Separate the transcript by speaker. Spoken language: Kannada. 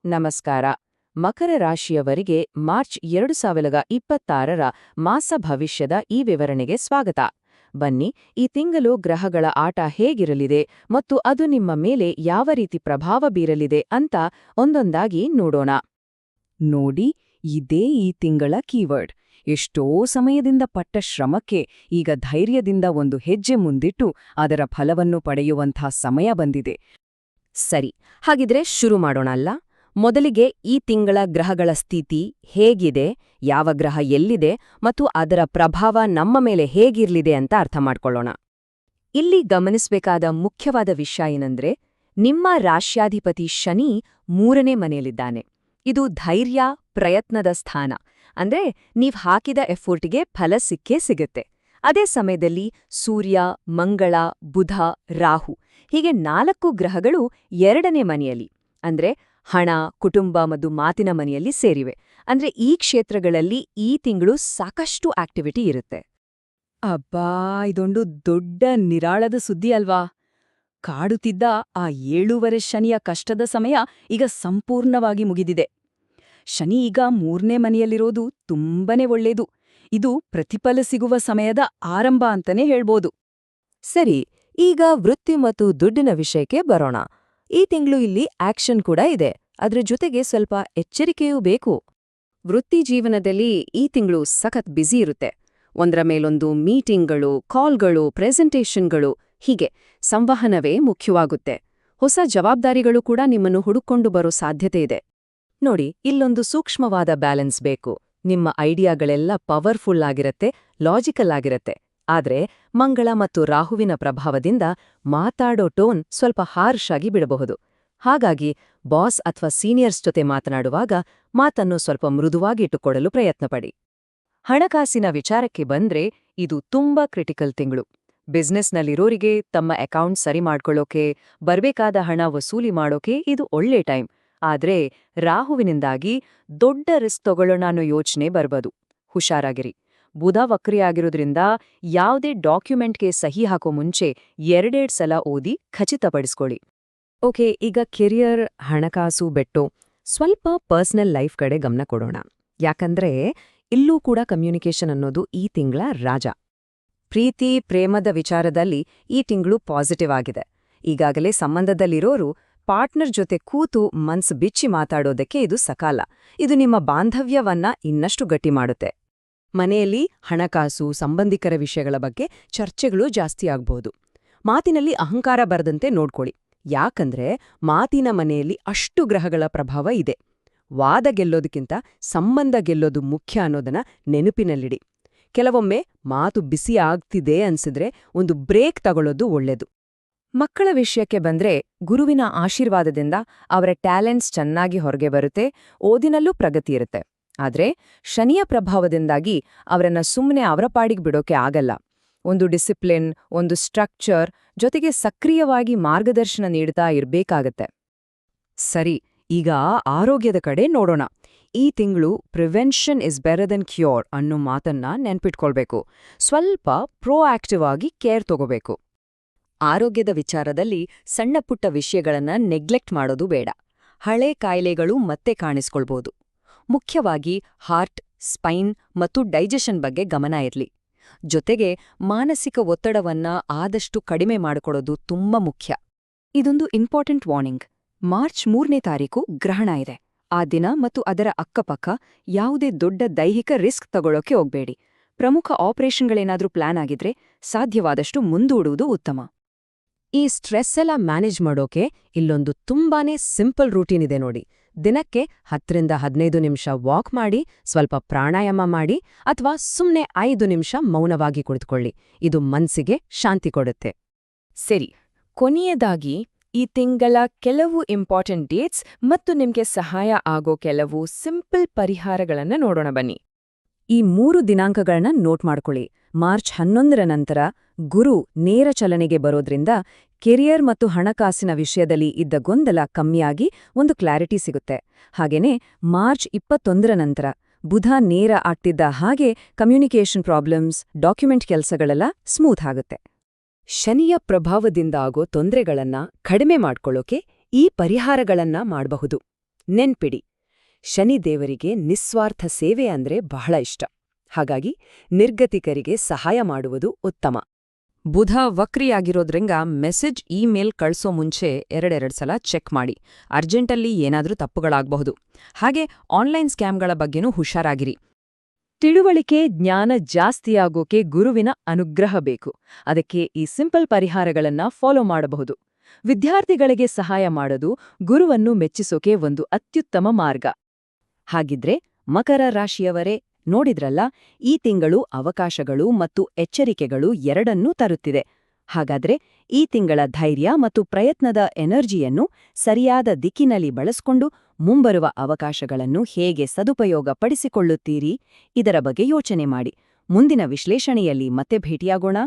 Speaker 1: ನಮಸ್ಕಾರ. ಮಕರ ರಾಶಿಯವರಿಗೆ ಮಾರ್ಚ್ 2026ರ ಮಾಸ ಭವಿಷ್ಯದ ಈ ವಿವರಣೆಗೆ ಸ್ವಾಗತ. ಬನ್ನಿ, ಈ ತಿಂಗಳು ಗ್ರಹಗಳ ಆಟ ಹೇಗಿರಲಿದೆ ಮತ್ತು ಅದು ನಿಮ್ಮ ಮೇಲೆ ಯಾವ ರೀತಿ ಪ್ರಭಾವ ಬೀರಲಿದೆ ಅಂತ ಒಂದೊಂದಾಗಿ ನೋಡೋಣ.
Speaker 2: ನೋಡಿ, ಇದೇ ಈ ತಿಂಗಳ ಕೀವರ್ಡ್. ಎಷ್ಟೋ ಸಮಯದಿಂದ ಪಟ್ಟ ಶ್ರಮಕ್ಕೆ ಈಗ ಧೈರ್ಯದಿಂದ ಒಂದು ಹೆಜ್ಜೆ ಮುಂದಿಟ್ಟು ಅದರ ಫಲವನ್ನು ಪಡೆಯುವಂಥ ಸಮಯ ಬಂದಿದೆ.
Speaker 1: ಸರಿ, ಹಾಗಿದ್ರೆ ಶುರು ಮಾಡೋಣ ಅಲ್ಲ? ಮೊದಲಿಗೆ ಈ ತಿಂಗಳ ಗ್ರಹಗಳ ಸ್ಥಿತಿ ಹೇಗಿದೆ, ಯಾವ ಗ್ರಹ ಎಲ್ಲಿದೆ ಮತ್ತು ಅದರ ಪ್ರಭಾವ ನಮ್ಮ ಮೇಲೆ ಹೇಗಿರ್ಲಿದೆ ಅಂತ ಅರ್ಥ ಮಾಡ್ಕೊಳ್ಳೋಣ. ಇಲ್ಲಿ ಗಮನಿಸಬೇಕಾದ ಮುಖ್ಯವಾದ ವಿಷಯ ಏನಂದ್ರೆ, ನಿಮ್ಮ ರಾಶ್ಯಾಧಿಪತಿ ಶನಿ 3ನೇ ಮನೆಯಲ್ಲಿದ್ದಾನೆ. ಇದು ಧೈರ್ಯ, ಪ್ರಯತ್ನದ ಸ್ಥಾನ. ಅಂದ್ರೆ ನೀವ್ ಹಾಕಿದ ಎಫೋರ್ಟಿಗೆ ಫಲ ಸಿಕ್ಕೇ ಸಿಗುತ್ತೆ. ಅದೇ ಸಮಯದಲ್ಲಿ ಸೂರ್ಯ, ಮಂಗಳ, ಬುಧ, ರಾಹು ಹೀಗೆ 4 ಗ್ರಹಗಳು 2ನೇ ಮನೆಯಲ್ಲಿ ಅಂದ್ರೆ ಹಣ, ಕುಟುಂಬ ಮತ್ತು ಮಾತಿನ ಮನೆಯಲ್ಲಿ ಸೇರಿವೆ. ಅಂದ್ರೆ ಈ ಕ್ಷೇತ್ರಗಳಲ್ಲಿ ಈ ತಿಂಗಳು ಸಾಕಷ್ಟು ಆಕ್ಟಿವಿಟಿ ಇರುತ್ತೆ.
Speaker 2: ಅಬ್ಬಾ, ಇದೊಂದು ದೊಡ್ಡ ನಿರಾಳದ ಸುದ್ದಿ ಅಲ್ವಾ? ಕಾಡುತ್ತಿದ್ದ ಆ 7 ಶನಿಯ ಕಷ್ಟದ ಸಮಯ ಈಗ ಸಂಪೂರ್ಣವಾಗಿ ಮುಗಿದಿದೆ. ಶನಿ ಈಗ 3ನೇ ಮನೆಯಲ್ಲಿರೋದು ತುಂಬನೇ ಒಳ್ಳೇದು. ಇದು ಪ್ರತಿಫಲ ಸಿಗುವ ಸಮಯದ ಆರಂಭ ಅಂತಾನೆ ಹೇಳ್ಬೋದು.
Speaker 1: ಸರಿ, ಈಗ ವೃತ್ತಿ ಮತ್ತು ದುಡ್ಡಿನ ವಿಷಯಕ್ಕೆ ಬರೋಣ. ಈ ತಿಂಗಳು ಇಲ್ಲಿ ಆಕ್ಷನ್ ಕೂಡ ಇದೆ, ಅದ್ರ ಜೊತೆಗೆ ಸ್ವಲ್ಪ ಎಚ್ಚರಿಕೆಯೂ ಬೇಕು. ವೃತ್ತಿ ಜೀವನದಲ್ಲಿ ಈ ತಿಂಗಳು ಸಖತ್ ಬ್ಯುಸಿ ಇರುತ್ತೆ. ಒಂದರ ಮೇಲೊಂದು ಮೀಟಿಂಗ್ಗಳು, ಕಾಲ್ಗಳು, ಪ್ರೆಸೆಂಟೇಷನ್ಗಳು, ಹೀಗೆ ಸಂವಹನವೇ ಮುಖ್ಯವಾಗುತ್ತೆ. ಹೊಸ ಜವಾಬ್ದಾರಿಗಳು ಕೂಡ ನಿಮ್ಮನ್ನು ಹುಡುಕೊಂಡು ಬರೋ ಸಾಧ್ಯತೆ ಇದೆ. ನೋಡಿ, ಇಲ್ಲೊಂದು ಸೂಕ್ಷ್ಮವಾದ ಬ್ಯಾಲೆನ್ಸ್ ಬೇಕು. ನಿಮ್ಮ ಐಡಿಯಾಗಳೆಲ್ಲ ಪವರ್ಫುಲ್ ಆಗಿರತ್ತೆ, ಲಾಜಿಕಲ್ ಆಗಿರತ್ತೆ. ಆದ್ರೆ ಮಂಗಳ ಮತ್ತು ರಾಹುವಿನ ಪ್ರಭಾವದಿಂದ ಮಾತಾಡೋ ಟೋನ್ ಸ್ವಲ್ಪ ಹಾರ್ಷ್ ಆಗಿ ಬಿಡಬಹುದು. ಹಾಗಾಗಿ ಬಾಸ್ ಅಥವಾ ಸೀನಿಯರ್ಸ್ ಜೊತೆ ಮಾತನಾಡುವಾಗ ಮಾತನ್ನು ಸ್ವಲ್ಪ ಮೃದುವಾಗಿ ಇಟ್ಟುಕೊಳ್ಳಲು ಪ್ರಯತ್ನಪಡಿ. ಹಣಕಾಸಿನ ವಿಚಾರಕ್ಕೆ ಬಂದ್ರೆ ಇದು ತುಂಬಾ ಕ್ರಿಟಿಕಲ್ ತಿಂಗಳು. ಬಿಸ್ನೆಸ್ನಲ್ಲಿರೋರಿಗೆ ತಮ್ಮ ಅಕೌಂಟ್ ಸರಿ ಮಾಡ್ಕೊಳ್ಳೋಕೆ, ಬರ್ಬೇಕಾದ ಹಣ ವಸೂಲಿ ಮಾಡೋಕೆ ಇದು ಒಳ್ಳೆ ಟೈಮ್. ಆದ್ರೆ ರಾಹುವಿನಿಂದಾಗಿ ದೊಡ್ಡ ರಿಸ್ಕ್ ತಗೊಳ್ಳೋಣ ಅನ್ನೋ ಯೋಚನೆ ಬರ್ಬೋದು. ಹುಷಾರಾಗಿರಿ. ಬುಧ ವಕ್ರಿಯಾಗಿರೋದ್ರಿಂದ ಯಾವುದೇ ಡಾಕ್ಯುಮೆಂಟ್ಗೆ ಸಹಿ ಹಾಕೋ ಮುಂಚೆ 2 ಸಲ ಓದಿ ಖಚಿತಪಡಿಸ್ಕೊಳ್ಳಿ. ಓಕೆ, ಈಗ ಕೆರಿಯರ್, ಹಣಕಾಸು ಬೆಟ್ಟು ಸ್ವಲ್ಪ ಪರ್ಸನಲ್ ಲೈಫ್ ಕಡೆ ಗಮನ ಕೊಡೋಣ. ಯಾಕಂದ್ರೆ ಇಲ್ಲೂ ಕೂಡ ಕಮ್ಯುನಿಕೇಷನ್ ಅನ್ನೋದು ಈ ತಿಂಗಳ ರಾಜ. ಪ್ರೀತಿ, ಪ್ರೇಮದ ವಿಚಾರದಲ್ಲಿ ಈ ತಿಂಗಳು ಪಾಸಿಟಿವ್ ಆಗಿದೆ. ಈಗಾಗಲೇ ಸಂಬಂಧದಲ್ಲಿರೋರು ಪಾರ್ಟ್ನರ್ ಜೊತೆ ಕೂತು ಮನ್ಸು ಬಿಚ್ಚಿ ಮಾತಾಡೋದಕ್ಕೆ ಇದು ಸಕಾಲ. ಇದು ನಿಮ್ಮ ಬಾಂಧವ್ಯವನ್ನ ಇನ್ನಷ್ಟು ಗಟ್ಟಿ ಮಾಡುತ್ತೆ. ಮನೆಯಲ್ಲಿ ಹಣಕಾಸು, ಸಂಬಂಧಿಕರ ವಿಷಯಗಳ ಬಗ್ಗೆ ಚರ್ಚೆಗಳು ಜಾಸ್ತಿ ಆಗ್ಬೋದು. ಮಾತಿನಲ್ಲಿ ಅಹಂಕಾರ ಬರದಂತೆ ನೋಡ್ಕೊಳ್ಳಿ. ಯಾಕಂದ್ರೆ ಮಾತಿನ ಮನೆಯಲ್ಲಿ ಅಷ್ಟು ಗ್ರಹಗಳ ಪ್ರಭಾವ ಇದೆ. ವಾದ ಗೆಲ್ಲೋದಕ್ಕಿಂತ ಸಂಬಂಧ ಗೆಲ್ಲೋದು ಮುಖ್ಯ ಅನ್ನೋದನ್ನ ನೆನಪಿನಲ್ಲಿಡಿ. ಕೆಲವೊಮ್ಮೆ ಮಾತು ಬಿಸಿ ಆಗ್ತಿದೆ ಅನ್ಸಿದ್ರೆ ಒಂದು ಬ್ರೇಕ್ ತಗೊಳ್ಳೋದು ಒಳ್ಳೆದು. ಮಕ್ಕಳ ವಿಷಯಕ್ಕೆ ಬಂದ್ರೆ ಗುರುವಿನ ಆಶೀರ್ವಾದದಿಂದ ಅವರ ಟ್ಯಾಲೆಂಟ್ಸ್ ಚೆನ್ನಾಗಿ ಹೊರಗೆ ಬರುತ್ತೆ, ಓದಿನಲ್ಲೂ ಪ್ರಗತಿ ಇರುತ್ತೆ. ಆದ್ರೆ ಶನಿಯ ಪ್ರಭಾವದಿಂದಾಗಿ ಅವರನ್ನ ಸುಮ್ಮನೆ ಅವರ ಪಾಡಿಗೆ ಬಿಡೋಕೆ ಆಗಲ್ಲ. ಒಂದು ಡಿಸಿಪ್ಲಿನ್, ಒಂದು ಸ್ಟ್ರಕ್ಚರ್ ಜೊತೆಗೆ ಸಕ್ರಿಯವಾಗಿ ಮಾರ್ಗದರ್ಶನ ನೀಡ್ತಾ ಇರ್ಬೇಕಾಗತ್ತೆ. ಸರಿ, ಈಗ ಆರೋಗ್ಯದ ಕಡೆ ನೋಡೋಣ. ಈ ತಿಂಗಳು prevention is better then cure ಅನ್ನೋ ಮಾತನ್ನ ನೆನ್ಪಿಟ್ಕೊಳ್ಬೇಕು. ಸ್ವಲ್ಪ ಪ್ರೋಆಕ್ಟಿವ್ ಆಗಿ ಕೇರ್ ತಗೋಬೇಕು. ಆರೋಗ್ಯದ ವಿಚಾರದಲ್ಲಿ ಸಣ್ಣ ಪುಟ್ಟ ವಿಷಯಗಳನ್ನ ನೆಗ್ಲೆಕ್ಟ್ ಮಾಡೋದು ಬೇಡ. ಹಳೆ ಕಾಯಿಲೆಗಳು ಮತ್ತೆ ಕಾಣಿಸ್ಕೊಳ್ಬೋದು. ಮುಖ್ಯವಾಗಿ ಹಾರ್ಟ್, ಸ್ಪೈನ್ ಮತ್ತು ಡೈಜೆಷನ್ ಬಗ್ಗೆ ಗಮನ ಇರ್ಲಿ. ಜೊತೆಗೆ ಮಾನಸಿಕ ಒತ್ತಡವನ್ನ ಆದಷ್ಟು ಕಡಿಮೆ ಮಾಡಿಕೊಡೋದು ತುಂಬಾ ಮುಖ್ಯ. ಇದೊಂದು ಇಂಪಾರ್ಟೆಂಟ್ ವಾರ್ನಿಂಗ್. ಮಾರ್ಚ್ 3ನೇ ತಾರೀಕು ಗ್ರಹಣ ಇದೆ. ಆ ದಿನ ಮತ್ತು ಅದರ ಅಕ್ಕಪಕ್ಕ ಯಾವುದೇ ದೊಡ್ಡ ದೈಹಿಕ ರಿಸ್ಕ್ ತಗೊಳ್ಳೋಕೆ ಹೋಗ್ಬೇಡಿ. ಪ್ರಮುಖ ಆಪರೇಷನ್ಗಳೇನಾದ್ರೂ ಪ್ಲಾನ್ ಆಗಿದ್ರೆ ಸಾಧ್ಯವಾದಷ್ಟು ಮುಂದೂಡುವುದು ಉತ್ತಮ. ಈ ಸ್ಟ್ರೆಸ್ ಎಲ್ಲ ಮ್ಯಾನೇಜ್ ಮಾಡೋಕೆ ಇಲ್ಲೊಂದು ತುಂಬಾನೇ ಸಿಂಪಲ್ ರೂಟೀನ್ ಇದೆ ನೋಡಿ. ದಿನಕ್ಕೆ 10ರಿಂದ 15 ನಿಮಿಷ ವಾಕ್ ಮಾಡಿ, ಸ್ವಲ್ಪ ಪ್ರಾಣಾಯಾಮ ಮಾಡಿ, ಅಥವಾ ಸುಮ್ನೆ 5 ನಿಮಿಷ ಮೌನವಾಗಿ ಕುಳಿತುಕೊಳ್ಳಿ. ಇದು ಮನ್ಸಿಗೆ ಶಾಂತಿ ಕೊಡುತ್ತೆ. ಸರಿ, ಕೊನೆಯದಾಗಿ ಈ ತಿಂಗಳ ಕೆಲವು ಇಂಪಾರ್ಟೆಂಟ್ ಡೇಟ್ಸ್ ಮತ್ತು ನಿಮ್ಗೆ ಸಹಾಯ ಆಗೋ ಕೆಲವು ಸಿಂಪಲ್ ಪರಿಹಾರಗಳನ್ನ ನೋಡೋಣ ಬನ್ನಿ. ಈ 3 ದಿನಾಂಕಗಳನ್ನ ನೋಟ್ ಮಾಡ್ಕೊಳ್ಳಿ. ಮಾರ್ಚ್ 11ರ ನಂತರ ಗುರು ನೇರ ಚಲನೆಗೆ ಬರೋದ್ರಿಂದ ಕೆರಿಯರ್ ಮತ್ತು ಹಣಕಾಸಿನ ವಿಷಯದಲ್ಲಿ ಇದ್ದ ಗೊಂದಲ ಕಮ್ಮಿಯಾಗಿ ಒಂದು ಕ್ಲಾರಿಟಿ ಸಿಗುತ್ತೆ. ಹಾಗೇನೇ ಮಾರ್ಚ್ 21ರ ನಂತರ ಬುಧ ನೇರ ಆಗ್ತಿದ್ದ ಹಾಗೆ ಕಮ್ಯುನಿಕೇಷನ್ ಪ್ರಾಬ್ಲಮ್ಸ್, ಡಾಕ್ಯುಮೆಂಟ್ ಕೆಲಸಗಳೆಲ್ಲ ಸ್ಮೂತ್ ಆಗುತ್ತೆ. ಶನಿಯ ಪ್ರಭಾವದಿಂದ ಆಗೋ ತೊಂದರೆಗಳನ್ನ ಕಡಿಮೆ ಮಾಡ್ಕೊಳ್ಳೋಕೆ ಈ ಪರಿಹಾರಗಳನ್ನ ಮಾಡಬಹುದು. ನೆನ್ಪಿಡಿ, ಶನಿದೇವರಿಗೆ ನಿಸ್ವಾರ್ಥ ಸೇವೆ ಅಂದ್ರೆ ಬಹಳ ಇಷ್ಟ. ಹಾಗಾಗಿ ನಿರ್ಗತಿಕರಿಗೆ ಸಹಾಯ ಮಾಡುವುದು ಉತ್ತಮ. ಬುಧ ವಕ್ರಿಯಾಗಿರೋದ್ರಿಂದ ಮೆಸೇಜ್ ಇಮೇಲ್ ಕಳ್ಸೋ ಮುಂಚೆ ಎರಡೆರಡು ಸಲ ಚೆಕ್ ಮಾಡಿ. ಅರ್ಜೆಂಟಲ್ಲಿ ಏನಾದ್ರೂ ತಪ್ಪುಗಳಾಗಬಹುದು. ಹಾಗೆ ಆನ್ಲೈನ್ ಸ್ಕ್ಯಾಮ್ಗಳ ಬಗ್ಗೆನೂ ಹುಷಾರಾಗಿರಿ.
Speaker 2: ತಿಳುವಳಿಕೆ, ಜ್ಞಾನ ಜಾಸ್ತಿಯಾಗೋಕೆ ಗುರುವಿನ ಅನುಗ್ರಹ ಬೇಕು. ಅದಕ್ಕೆ ಈ ಸಿಂಪಲ್ ಪರಿಹಾರಗಳನ್ನ ಫಾಲೋ ಮಾಡಬಹುದು. ವಿದ್ಯಾರ್ಥಿಗಳಿಗೆ ಸಹಾಯ ಮಾಡೋದು ಗುರುವನ್ನು ಮೆಚ್ಚಿಸೋಕೆ ಒಂದು ಅತ್ಯುತ್ತಮ ಮಾರ್ಗ. ಹಾಗಿದ್ರೆ ಮಕರ ರಾಶಿಯವರೇ, ನೋಡಿದ್ರಲ್ಲ, ಈ ತಿಂಗಳು ಅವಕಾಶಗಳು ಮತ್ತು ಎಚ್ಚರಿಕೆಗಳು ಎರಡನ್ನೂ ತರುತ್ತಿದೆ. ಹಾಗಾದ್ರೆ ಈ ತಿಂಗಳ ಧೈರ್ಯ ಮತ್ತು ಪ್ರಯತ್ನದ ಎನರ್ಜಿಯನ್ನು ಸರಿಯಾದ ದಿಕ್ಕಿನಲ್ಲಿ ಬಳಸ್ಕೊಂಡು ಮುಂಬರುವ ಅವಕಾಶಗಳನ್ನು ಹೇಗೆ ಸದುಪಯೋಗ ಪಡಿಸಿಕೊಳ್ಳುತ್ತೀರಿ, ಇದರ ಬಗ್ಗೆ ಯೋಚನೆ ಮಾಡಿ. ಮುಂದಿನ ವಿಶ್ಲೇಷಣೆಯಲ್ಲಿ ಮತ್ತೆ ಭೇಟಿಯಾಗೋಣ.